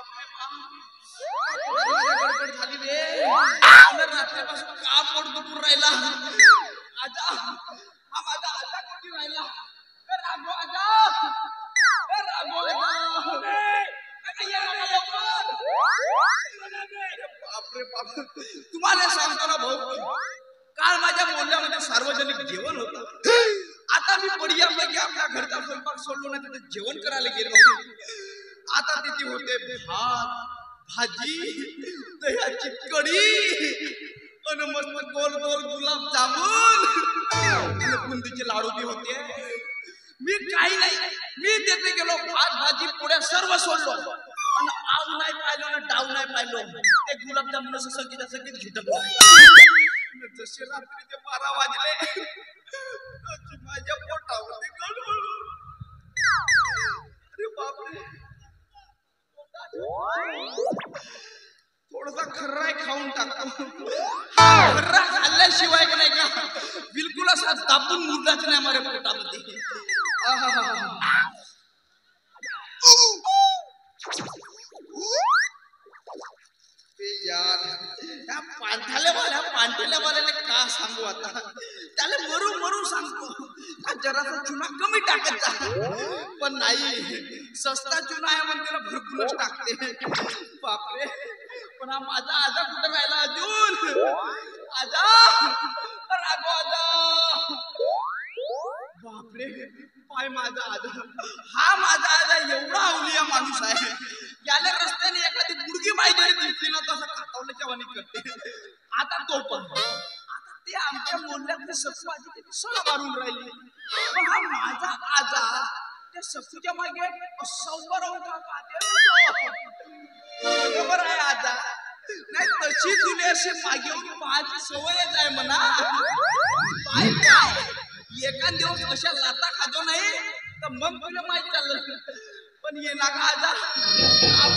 बापरे बाप गडबड झाली रे रात्रीपासून का पोट दुखून राहिला आजा हा माझा आजा कुठे राहिला राघो आजा राघो आजा बापरे बाप तुम्हाला सांगतो ना भाऊ काल माझ्या मोहल्ल्यामध्ये सार्वजनिक जेवण होतं आता मी पडियापैकी आपल्या घरचा स्वयंपाक सोडलो ना तिथे जेवण करायला गेलो आता तिथे होते भात भाजी दह्याची कढी आणि मस्त गोल गोल गुलाब जामुन आणि बुंदीचे लाडू बी होते मी काही नाही मी तिथे गेलो भात भाजी पोळ्या सर्व सोडलो आणि आव नाही पाहिलो ना डाव नाही पाहिलो ते गुलाबजामुन संगीता संगीत झिटकलो जसे रात्री ते 12 वाजले माझ्या पोटामध्ये गडबड अरे बापरे थोडासा खर्रा खाऊन टाकतो खर्रा खाल्ल्याशिवाय का नाही का बिलकुल असा दाबून मुर्दाच नाही माझ्या पोटामध्ये यार त्या पांठेल्यावाल्याने का सांगू आता त्याला मरू सांगतो जरासा चुना कमी टाकत जा पण नाही सस्ता चुना आहे म्हणून त्याला भरपूरच टाकते बापरे पण हा माझा आजा कुठं राहिला अजून आजा राघो आजा बापरे पाय माझा आजा हा माझा आजा एवढा अवलिया माणूस आहे याला रस्त्याने एखादी मुलगी बाई जरी दिसली ना तसं खातावल्याच्या वाणी करते आता तो पण आता ते आमच्या मोहल्ल्यातले ससुबाजी किती सळ मारून राहिली पण हा माझा आजा त्या ससूच्या मागे सौबर राहून का पाहते बरोबर आहे आजा नाही तशी तुला अशी मागे पाहायची सवयच आहे म्हणा पाय पाय एका दिवस अशा लाता खाजो नाही तर मग तुला माहित चाललं पण ये ना का आजा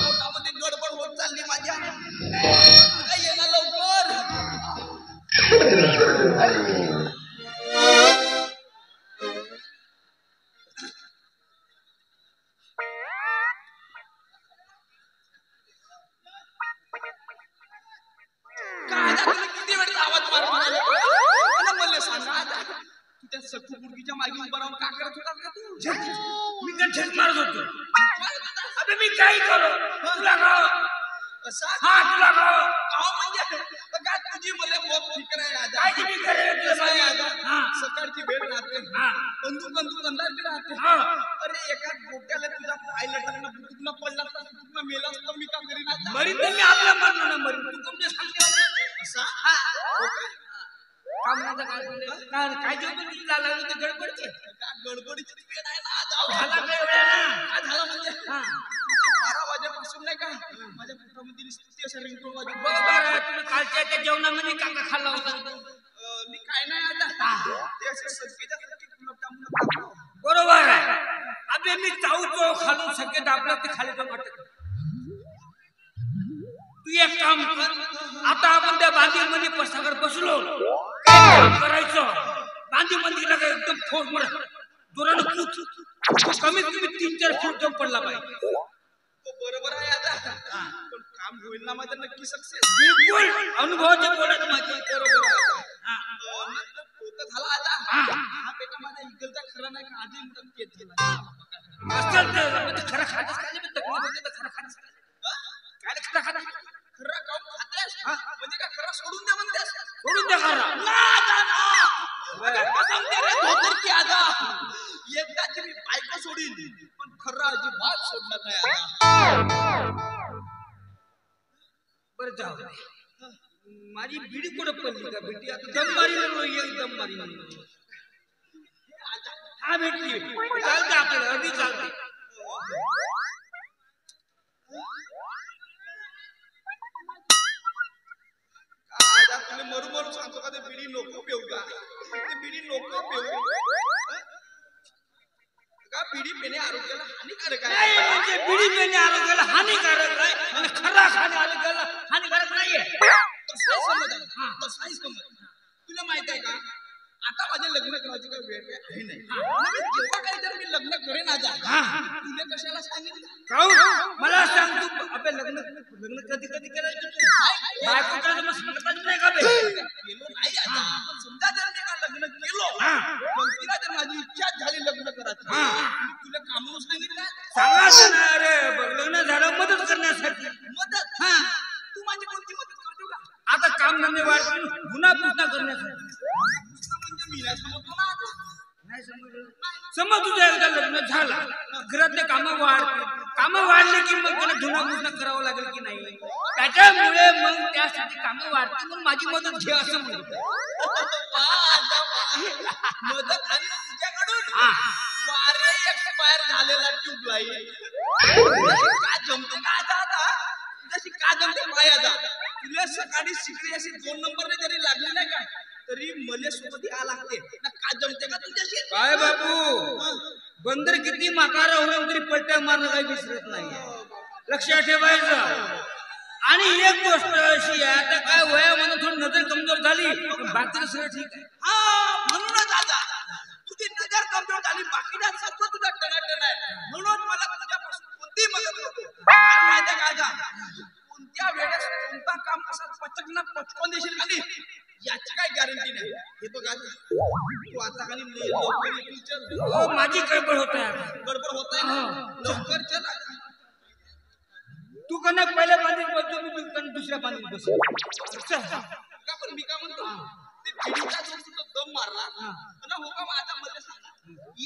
पोटामध्ये गडबड होत चालली माझ्या ये ना लवकर किती वेळ आवाज मारला मला सांगा आजा त्या सखू मुलगीच्या मागे उभा राहून का करत होता का तू मी तर झट मारत होतो अबे मी काय करू तुला गाव असा हा तुला गाव म्हणजे बघा तुझी मला बहुत फिकर आहे आजा काय की फिकर आहे तुला आहे आजा सकाळची भेट राहते बंदूक अंदाज भी राहते अरे एका गोट्याला तुझा पाय लटकना बुटुकना पडला तर तुला मेलास तर मी का करीन आता मरी तर मी आपल्या मरणार मरी तू तुमच्या सांगते असा काय जेवण तुला लागलं ते गडबडचे गडबडीची वेळ आहे ना झाला काय वेळ ना झाला म्हणजे 12 वाजेपासून नाही का माझ्या पोटामध्ये स्थिती अशा रिंगटोन वाजत बरोबर तुम्ही कालच्या त्या जेवणामध्ये काका खाल्ला होता मी काय नाही आता ते असे सगळेच्या गुलाबजामुन बरोबर आहे अबे मी चावतो खालून सगळे दाबला ते खाली जाऊन वाटत तू एक काम कर आता आपण त्या बांधीमध्ये पसागर बसलो करायचं बांधी मंदिरला काय एकदम फोड मर जोरानं कूद कमीत कमी 3-4 फूट जंप पडला पाहिजे तो बरोबर आहे आता पण काम होईल ना माझं नक्की सक्सेस बिलकुल अनुभवाचे बोलत माझे बरोबर आहे होत झाला आता हा बेटा माझा इगलचा खरा नाही का आधी मुदत केत गेला असं खरं खातच काय मी तकलीफ होते तर खरं खातच काय खरं खरं काम खातेस म्हणजे का खरं सोडून द्या म्हणतेस सोडून द्या खरं ना कसम दे रे धोतर की आजा एकदाची मी बायको सोडीन पण खरं अजिबात सोडणार नाही आता बरं जाऊ माझी बिडी कुठं पडली का बेटी आता दम मारी एकदम मारी हा भेटली चालते आपल्याला अगदी चालते आजा तुला मरू सांगतो का ते बिडी नको पेऊ का ते बिडी नको पेऊ का बिडी पेणे आरोग्याला हानिकारक आहे म्हणजे बिडी पेणे आरोग्याला हानिकारक आहे आणि खरा खाणे आरोग्याला हानिकारक नाहीये तसाही समज तुला माहित आहे का आता माझे लग्न करायची काही वेळ आहे नाही जेव्हा काही जर मी लग्न करेन आजा तुला कशाला सांगितलं? काहून मला सांग तू आपल्या लग्न लग्न कधी कधी करायचं बायको करायचं मग सांगताच नाही का बे? केलो नाही आता. पण समजा जर मी का लग्न केलो गलतीला जर माझी इच्छा झाली लग्न करायची मी तुला कामून सांगितलं सांगायचं ना अरे लग्न झालं मदत करण्यासाठी मदत. तू माझी कोणती मदत करतो का? आता काम धंदे वाढतील गुन्हा पुन्हा करण्यासाठी म्हणजे मी नाही समजतो ना आता. नाही समजलं समज तुझं एकदा लग्न झालं घरातले कामं वाढले की मग त्याला धुना पुन्हा करावं लागेल की नाही त्याच्यामुळे मग त्यासाठी कामं वाढतील मग माझी मदत घे असं म्हणतो मदत आणि तुझ्याकडून वारे एक्सपायर झालेला ट्यूबलाईट का जमतो का आता जशी का जमते माया जा तुला सकाळी शिकली अशी 2 नंबरने जरी लागली नाही काय तरी मले सोबत या लागते ना का जमते का तुझ्याशी काय बाबू बंदर किती माकारा होऊन तरी पलट्या मारणं काही विसरत नाही लक्षात ठेवायचं आणि एक गोष्ट अशी आहे आता काय वया म्हणून थोडी नजर कमजोर झाली बाकी सगळं ठीक आहे म्हणूनच आता तुझी नजर कमजोर झाली बाकीच्या सर्व तुझा टनाटन आहे म्हणून मला तुझ्यापासून कोणती मदत नको माहिती का जा कोणत्या वेळेस कोणता काम कसा पचकून देशील खाली याची काय गॅरंटी नाही हे बघ आज तू आता खाली लवकर येतील चल माझी गडबड होत आहे गडबड होत आहे ना लवकर चल तू कना पहिल्या पाण्यात बसतो मी दुसऱ्या पाण्यात बसतो का पण मी काय म्हणतो ते पिढीचा जो तुझा दम मारला ना हो का आता मला सांग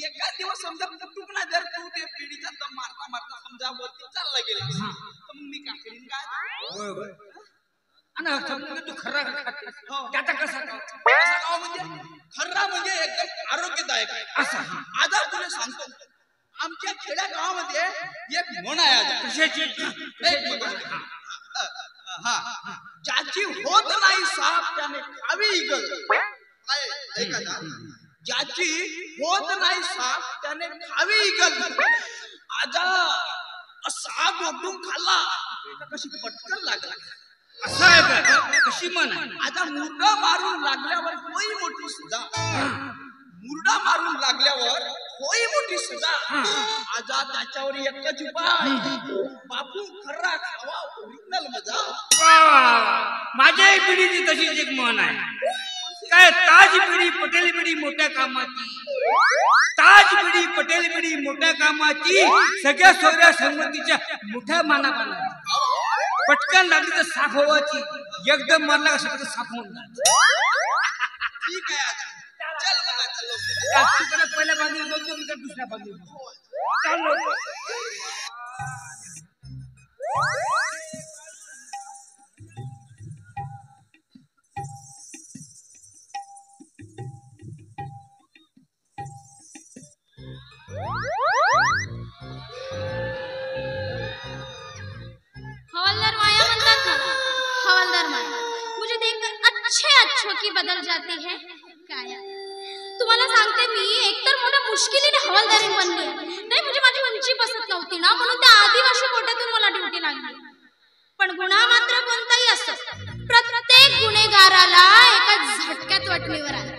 एका दिवस समजा तुटला जर तू ते पिढीचा दम मारता मारता समजा वरती चालला गेला तर मग मी काय करीन काय आणि तू खरा त्याचा कसा म्हणजे खर्रा म्हणजे एकदम आरोग्यदायक आहे असा आता तुला सांगतो आमच्या खेड्या गावामध्ये एक म्हण आहे कशाची ज्याची होत नाही साप त्याने खावी इगल ज्याची होत नाही साप त्याने खावी इगल आजा साप ओढून खाल्ला कशी पटकन लागला असं आहे का कशी म्हण आता मुर्गा मारून लागल्यावर होई मोठी सजा मुर्गा मारून लागल्यावर होई मोठी सजा आजा त्याच्यावर एकच उपाय बापू खर्रा खावा ओरिजिनल मजा माझ्या पिढीची तशीच एक म्हण आहे काय ताज पिढी पटेल पिढी मोठ्या कामाची ताज पिढी पटेल पिढी मोठ्या कामाची सगळ्या सोयऱ्या संमतीच्या मोठ्या मानापाना पटकन लागली तर साफ व्हायची एकदम मारला का सगळं साफ होऊन ठीक आहे चल मग पहिल्या बाजूला बोलतो मी तर दुसऱ्या बाजूला हवलदार माया म्हणतात मला हवलदार माया मुझे देखकर अच्छे की बदल जाती है काया तुम्हाला सांगते मी एकतर मोठ्या मुश्किलीने हवलदारी बनले नाही म्हणजे माझी उंची बसत नव्हती ना म्हणून त्या आदिवासी कोट्यातून मला ड्युटी लागली पण गुन्हा मात्र कोणताही असो प्रत्येक गुन्हेगाराला एका झटक्यात वटणीवर आला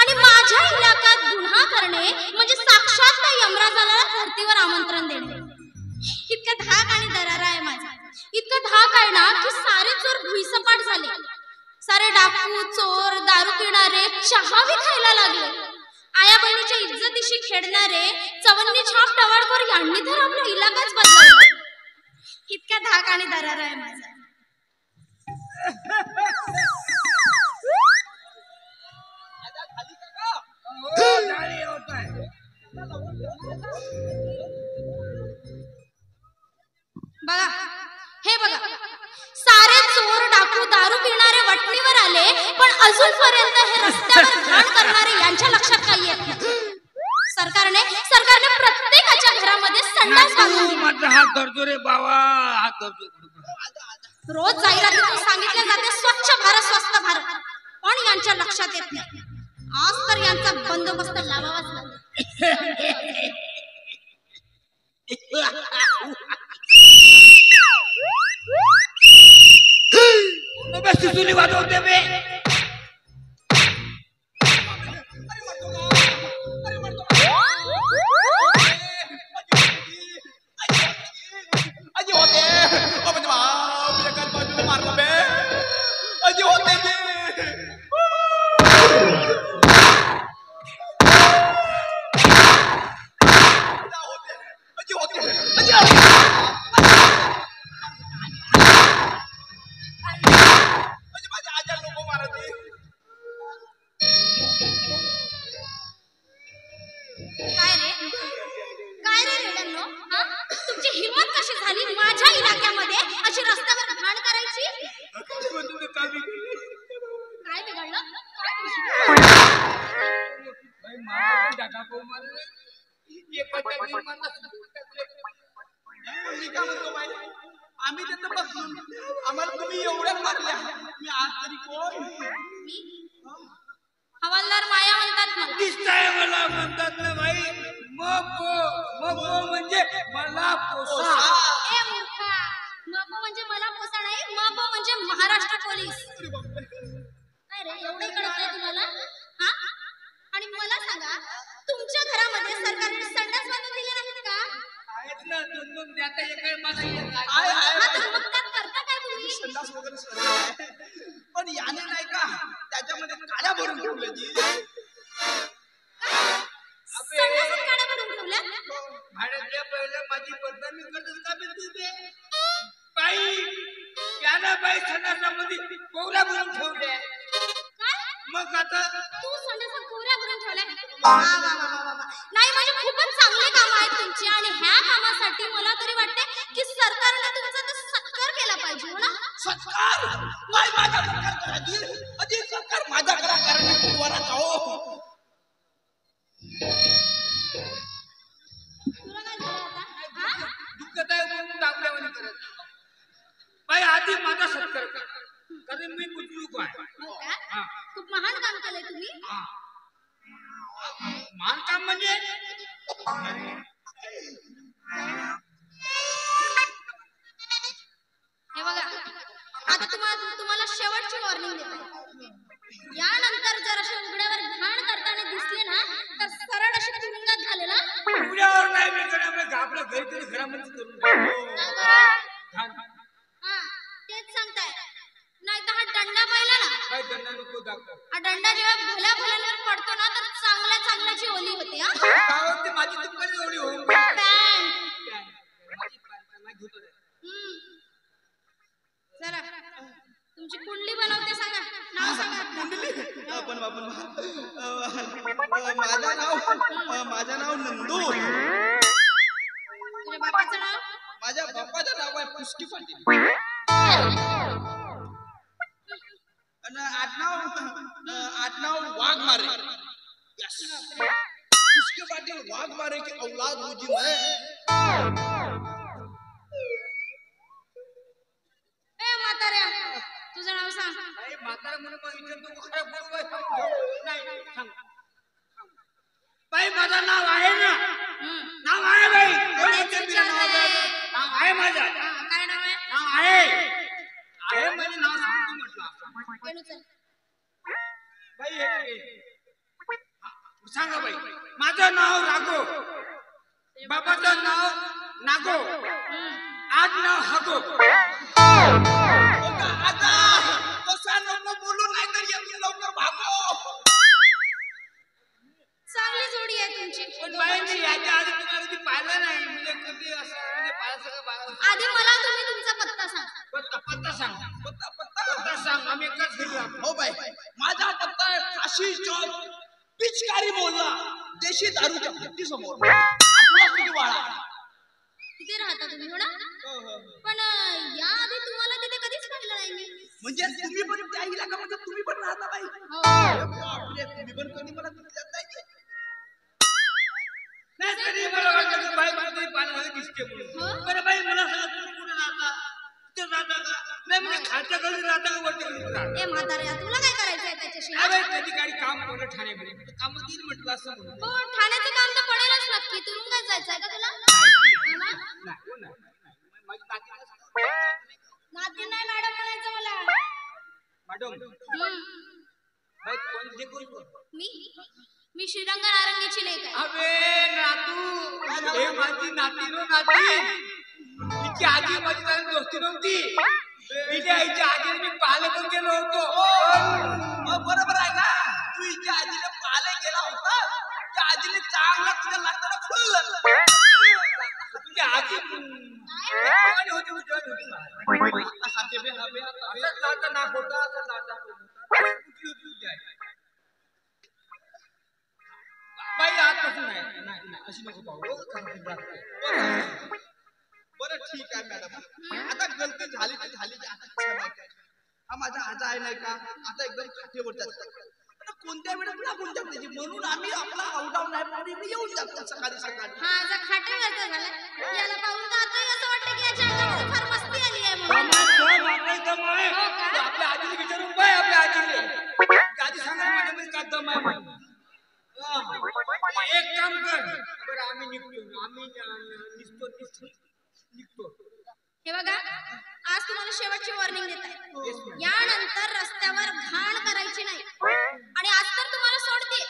आणि माझ्या इलाक्यात गुन्हा करणे म्हणजे साक्षात त्या यमराजाला धरतीवर आमंत्रण देणे इतका धाक आणि दरारा आहे माझा इतका धाक आहे ना की सारे चोर भुईसपाट झाले सारे डाकू चोर दारू पिणारे चहावी खायला लागले आया बहिणीच्या इज्जतीशी खेळणारे चवन्नी छाप टवाळखोर यांनी तर आपला इलाकाच बदलला इतका धाक आणि दरारा आहे माझा बघा हे बघा सारे चोर डाकू दारू पिणारे वटणीवर आले पण अजूनपर्यंत हे रस्त्यावर घाण करणारे यांच्या लक्षात काही येत नाही सरकारने प्रत्येकाच्या घरामध्ये संडास बांधून माझा हात धरतो रे बाबा हात धरतो रोज जाहिरातीतून सांगितले जाते स्वच्छ भारत स्वस्त भारत पण यांच्या लक्षात येत नाही आज तर यांचा बंदोबस्त लावावाच लागेल सुसुली वाजवते बे बाई मी मला सुटून टाकले. मी काय म्हणतो बाई, आम्ही तिथं बसून आम्हाला तुम्ही एवढ्या मारल्या, मी आज तरी कोण? मी हवालदार माया म्हणतात मला. दिसताय मला म्हणतात ना बाई. मग म्हणजे मला पोसा. ए मूर्खा, मबो म्हणजे मला पोसा नाही, मबो म्हणजे महाराष्ट्र पोलीस. काय रे एवढे कळत नाही तुम्हाला? हा? आणि मला सांगा, तुमच्या घरामध्ये सरकारने संडास बांधून दिले नाहीत का? आहेत ना, दोन त्यात एक आहे माझा एक आहे. हा, तर मग त्यात करता काय तुम्ही? संडास वगैरे सगळं आहे. पण याने नाही का त्याच्यामध्ये काड्या भरून ठेवल्या जी. संडासात काड्या भरून ठेवल्या? भाड्याच्या पहिल्या माझी बदनामी करतच का बी तू बे? बाई त्याला बाई संडासामध्ये कोवऱ्या भरून ठेवल्या. काय? मग आता तू संडासात कोवऱ्या भरून ठेवल्या? वा वा वा वा वा. नाही म्हणजे खूपच चांगले काम आहेत तुमची, आणि ह्या कामासाठी मला तरी वाटते की सरकारने तुमचा तर सत्कार केला पाहिजे, हो ना? सत्कार काय माझा सत्कार करायची? अजी सत्कार माझा करा, कारण मी कुवारा जाओ. तुला काय झालं आता? हा? दुःखत आहे म्हणून दाबल्यावानी करत. बाई आधी माझा सत्कार कर, कारण मी बुजुर्ग आहे. हो का? हा. खूप महान काम केलंय तुम्ही. हा. मान काम म्हणजे हे बघा, आता तुम्हाला शेवटची वॉर्निंग देते. यानंतर जर असे उघड्यावर घाण करताना दिसले ना, तर सरळ असे तुरुंगात झाले ना. उड्यावर नाही मी आपल्या घरी तरी घरामध्ये करून काय करा? घाण. हा, तेच सांगताय. नाही तर हा दंडा पाहिला ना, बाई दंडा नको दाखव. हा दंडा जेव्हा भल्या भल्यांवर पडतो ना, तर चांगल्याची ओली होते. हा, काय होते माझी तुपारी एवढी होऊन पॅन्ट. माझी पॅन्ट घेतो रे. चला, तुमची कुंडली बनवते, सांगा नाव सांगा आपलं. कुंडली आपण माझं नाव नंदू. तुझ्या बापाचं नाव? माझ्या बाप्पाचं नाव आहे पुष्टी पाटील. आणि आडनाव वाघमारे. यस, पुष्टी पाटील वाघमारे की औलाद मुझी मैं. ए म्हाताऱ्या, तुझं नाव सांग. बाई म्हातारा म्हणून मग इथे तू खरं बोलवाय सांग. नाही सांग. बाई माझं नाव आहे ना, नाव आहे बाई. तेच विचारते. नाव आहे माझं. काय नाव आहे? नाव आहे म्हणजे नाव सांगतो म्हटलं. वेणू चल. बाई सांगा बाई. माझं नाव राघो, बाबाचं नाव नागो, आज नाव हागो. आता कसा नको बोलू, नाही तर येऊन लवकर भागो. चांगली जोडी आहे तुमची. पण बाई मी याच्या आधी तुम्हाला कधी पाहिलं नाही, म्हणजे कधी असं म्हणजे पाहिलं. आधी मला तुम्ही तुमचा पत्ता सांग. पत्ता सांग. पत्ता पत्ता सांग. आम्ही एकाच घरी राहतो. हो बाई, माझा पत्ता आहे काशी चौक, पिचकारी मोहल्ला, देशी दारूच्या भट्टी समोर, आपला वाडा. तिथे राहता तुम्ही, हो ना? पण याआधी तुम्हाला तिथे कधीच पाहिलं नाही मी. म्हणजे तुम्ही पण त्या इलाकामध्ये तुम्ही पण राहता बाई? हो. बापरे, तुम्ही पण कधी मला दिसल्यात नाही. नाही तरी मला वाटतं की बाई मला तरी पाहिलं दिसते म्हणून. बरं बाई मला सांगा तुम्ही कुठे राहता? तिथे राहता का? नाही म्हणजे खालच्या घरी राहता का वरच्या घरी राहता? ए म्हाताऱ्या, तुला काय करायचंय त्याच्याशी? अरे कधी काही काम पडलं ठाण्यामध्ये काम देईल म्हटलं असं म्हणून. हो, ठाण्याचं काम तर पडेलच नक्की. तुरुंगात जायचंय का तुला? नाही, हो ना? हो ना. माझी नातीला सांगा. नाती नाही मॅडम म्हणायचं मला. मॅडम बाई कोण जे कोण मी श्रीरंग नारंगीची लेक आहे. अबे नातू, हे माझी नाती नो नाती. तिची आजी माझी त्याला दोस्ती नव्हती. तिच्या आईच्या आजीने मी पाहायला पण गेलो होतो. बरोबर आहे ना, तू हिच्या आजीला पाहायला गेला होता. त्या आजीने चांगला तुझ्या लागताना खुललं. तुझी आजी होती असंच लाटा नाक होता, असं लाटा कुठली होती तुझी आई? बाई आजपासून नाही अशी नको पाहू. बरं ठीक आहे मॅडम, आता गलती झाली तर झाली. आता क्षमा करा. हा माझा आजा आहे नाही का, आता एकदम खाटेवर कोणत्या वेळेस लागून जाते जी, म्हणून आम्ही आपला आउटाव नाही पाणी येऊन जातो सकाळी सकाळी. हा जर खाटेवरचा झाला याला पाहून तर आता असं वाटतं की याच्या अंगामध्ये फार मस्ती आली आहे म्हणून. हो का? आपल्या आजीला विचारून पाय, आपल्या आजीले आजी सांगा माझ्यामध्ये काय दम आहे म्हणून. एक काम कर बरं, आम्ही निघतो, आम्ही निघतो. हे बघा आज तुम्हाला शेवटची वॉर्निंग देत आहे. यानंतर रस्त्यावर घाण करायची नाही आणि आज तर तुम्हाला सोडते,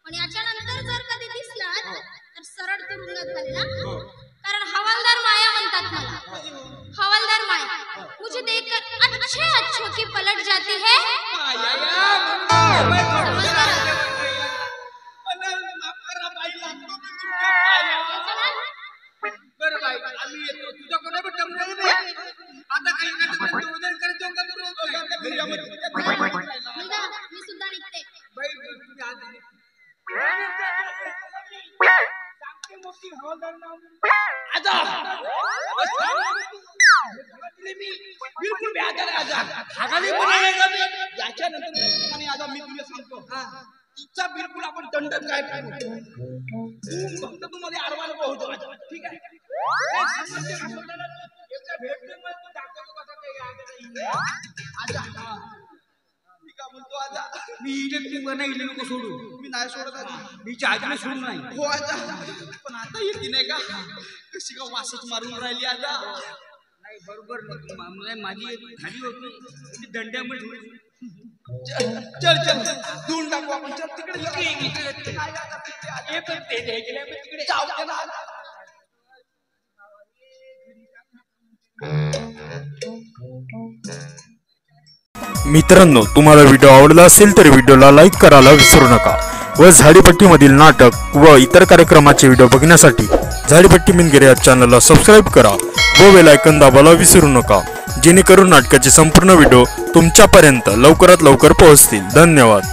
पण याच्या नंतर जर कधी दिसलात तर सरळ तुरुंगात घालेला. कारण हवालदार माया म्हणतात मला. हवालदार माया मुझे देखकर अच्छे अच्छों की पलट जाती है. बरं बाई, आम्ही येतो. तुझा कोणा पण जमणार नाही आता. काही वजन करायचं का मुलगा मी सुद्धा निघते. बाई तुम्ही आज सांगते मोठी हवालदार आजा मी बिलकुल बेजार आहे आजा. हागाली पण याच्यानंतर आजा मी तुला सांगतो तिचा बिलकुल आपण दंडन काय करू. तू फक्त तू मध्ये आडवायला पोहोचतो आजा, ठीक आहे. आजा मी का म्हणतो आजा, मी इलेक्ट्रिक बनवले नको सोडू. मी नाही सोडत आजा. मी आजीला सोडून नाही. हो आजा, पण आता येते नाही का कशी का वासच मारून राहिली आजा. नाही बरोबर नाही, माझी खाली होती ती दंड्यामुळे. चल चल धुवून टाकू आपण. चल तिकडे जाऊ दे ना. मित्रांनो, तुम्हाला व्हिडिओ आवडला असेल तर व्हिडिओला लाईक करायला विसरू नका व झाडीपट्टीमधील नाटक व इतर कार्यक्रमाचे व्हिडिओ बघण्यासाठी झाडीपट्टी मिनगिरे या चॅनलला सबस्क्राईब करा व बेल आयकॉन दाबायला विसरू नका, जेणेकरून नाटकाचे संपूर्ण व्हिडिओ तुमच्यापर्यंत लवकरात लवकर पोहोचतील. धन्यवाद.